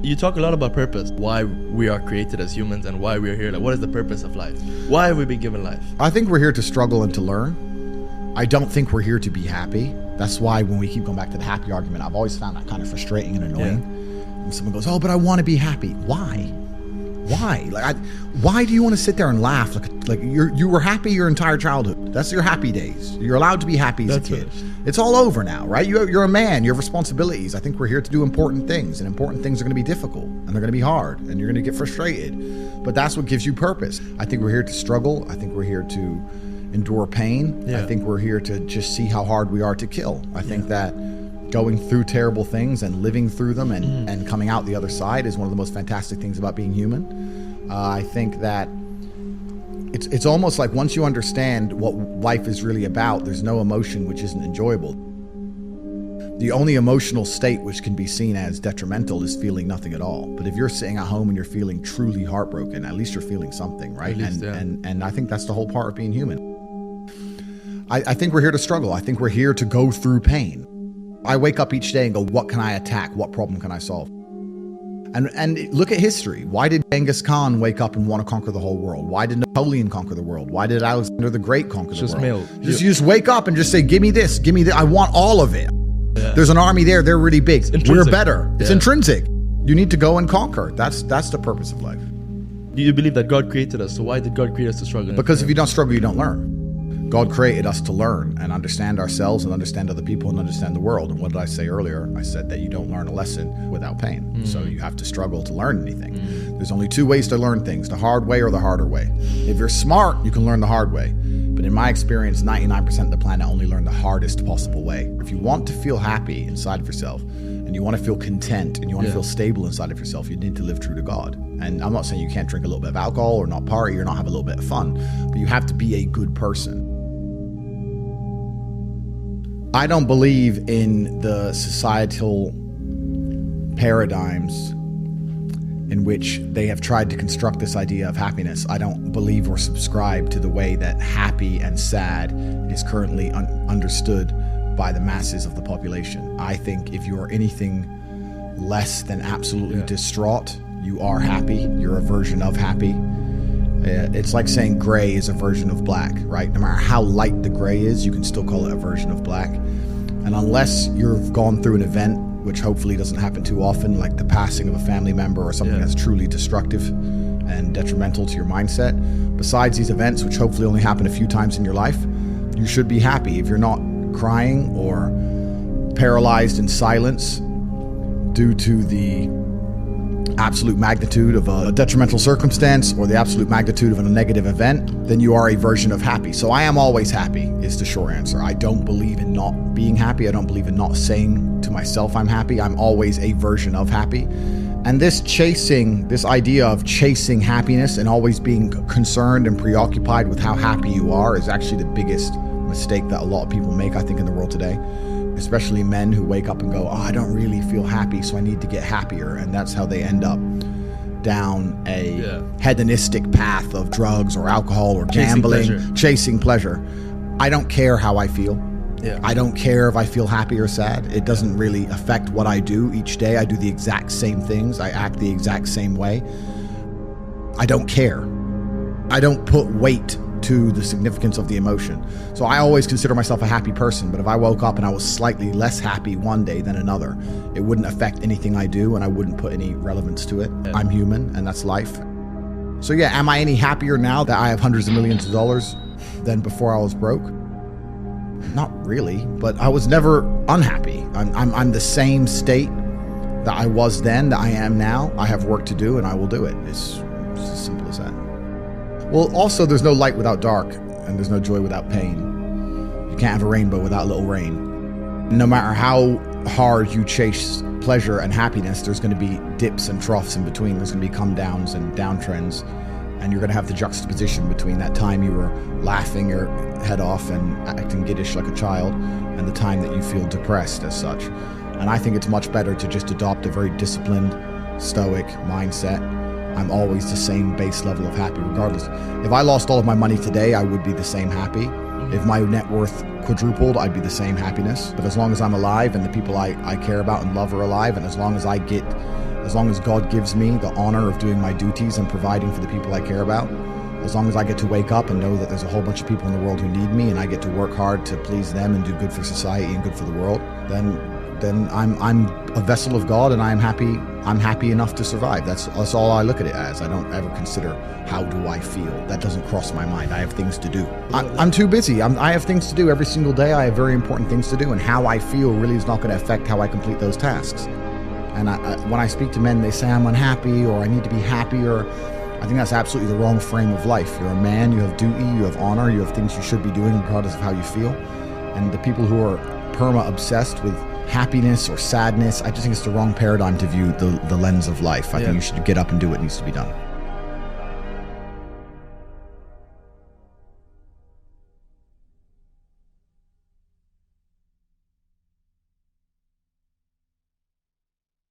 You talk a lot about purpose, why we are created as humans and why we are here. Like, what is the purpose of life? Why have we been given life? I think we're here to struggle and to learn. I don't think we're here to be happy. That's why when we keep going back to the happy argument, I've always found that kind of frustrating and annoying. Yeah. When someone goes, oh, but I want to be happy. Why? Why do you want to sit there and laugh like you were happy your entire childhood? That's your happy days. You're allowed to be happy as a kid. It's all over now, right? You're a man. You have responsibilities. I think we're here to do important things, and important things are going to be difficult, and they're going to be hard, and you're going to get frustrated. But that's what gives you purpose. I think we're here to struggle. I think we're here to endure pain. Yeah. I think we're here to just see how hard we are to kill. I think that going through terrible things and living through them and coming out the other side is one of the most fantastic things about being human. I think that it's almost like once you understand what life is really about, there's no emotion which isn't enjoyable. The only emotional state which can be seen as detrimental is feeling nothing at all. But if you're sitting at home and you're feeling truly heartbroken, at least you're feeling something, right? And I think that's the whole part of being human. I think we're here to struggle. I think we're here to go through pain. I wake up each day and go, what can I attack? What problem can I solve? And look at history. Why did Genghis Khan wake up and want to conquer the whole world? Why did Napoleon conquer the world? Why did Alexander the Great conquer the world? You just wake up and just say, give me this, give me that. I want all of it. Yeah. There's an army there. They're really big. We're better. It's intrinsic. You need to go and conquer. That's the purpose of life. Do you believe that God created us? So why did God create us to struggle? Because if you don't struggle, you don't learn. God created us to learn and understand ourselves and understand other people and understand the world. And what did I say earlier? I said that you don't learn a lesson without pain. So you have to struggle to learn anything. There's only two ways to learn things, the hard way or the harder way. If you're smart, you can learn the hard way. But in my experience, 99% of the planet only learn the hardest possible way. If you want to feel happy inside of yourself, and you want to feel content, and you want to feel stable inside of yourself, you need to live true to God. And I'm not saying you can't drink a little bit of alcohol or not party or not have a little bit of fun, but you have to be a good person. I don't believe in the societal paradigms in which they have tried to construct this idea of happiness. I don't believe or subscribe to the way that happy and sad is currently understood by the masses of the population. I think if you are anything less than absolutely distraught, you are happy. You're a version of happy. It's like saying gray is a version of black, right? No matter how light the gray is, you can still call it a version of black. And unless you've gone through an event, which hopefully doesn't happen too often, like the passing of a family member or something that's truly destructive and detrimental to your mindset, besides these events, which hopefully only happen a few times in your life, you should be happy. If you're not crying or paralyzed in silence due to the absolute magnitude of a detrimental circumstance or the absolute magnitude of a negative event, then you are a version of happy. So I am always happy is the short answer. I don't believe in not being happy. I don't believe in not saying to myself I'm happy. I'm always a version of happy. And this idea of chasing happiness and always being concerned and preoccupied with how happy you are is actually the biggest mistake that a lot of people make, I think, in the world today. Especially men who wake up and go, oh, I don't really feel happy, so I need to get happier. And that's how they end up down a hedonistic path of drugs or alcohol or gambling, chasing pleasure. I don't care how I feel. I don't care if I feel happy or sad. It doesn't really affect what I do each day. I do the exact same things. I act the exact same way. I don't care. I don't put weight to the significance of the emotion. So I always consider myself a happy person, but if I woke up and I was slightly less happy one day than another, it wouldn't affect anything I do and I wouldn't put any relevance to it. I'm human and that's life. So yeah, am I any happier now that I have hundreds of millions of dollars than before I was broke? Not really, but I was never unhappy. I'm the same state that I was then that I am now. I have work to do and I will do it. It's as simple as that. Well, also, there's no light without dark, and there's no joy without pain. You can't have a rainbow without a little rain. No matter how hard you chase pleasure and happiness, there's going to be dips and troughs in between. There's going to be come downs and downtrends, and you're going to have the juxtaposition between that time you were laughing your head off and acting giddish like a child, and the time that you feel depressed as such. And I think it's much better to just adopt a very disciplined, stoic mindset. I'm always the same base level of happy regardless. If I lost all of my money today, I would be the same happy. If my net worth quadrupled, I'd be the same happiness. But as long as I'm alive and the people I care about and love are alive, and as long as I get As long as God gives me the honor of doing my duties and providing for the people I care about, as long as I get to wake up and know that there's a whole bunch of people in the world who need me and I get to work hard to please them and do good for society and good for the world, then I'm a vessel of God, and I'm happy enough to survive. That's all I look at it as. I don't ever consider how do I feel. That doesn't cross my mind. I have things to do. I'm too busy. I have things to do every single day. I have very important things to do, and how I feel really is not going to affect how I complete those tasks. And when I speak to men, they say I'm unhappy or I need to be happier. I think that's absolutely the wrong frame of life. You're a man, you have duty, you have honor, you have things you should be doing regardless of how you feel. And the people who are perma-obsessed with happiness or sadness, I just think it's the wrong paradigm to view the lens of life. I think you should get up and do what needs to be done.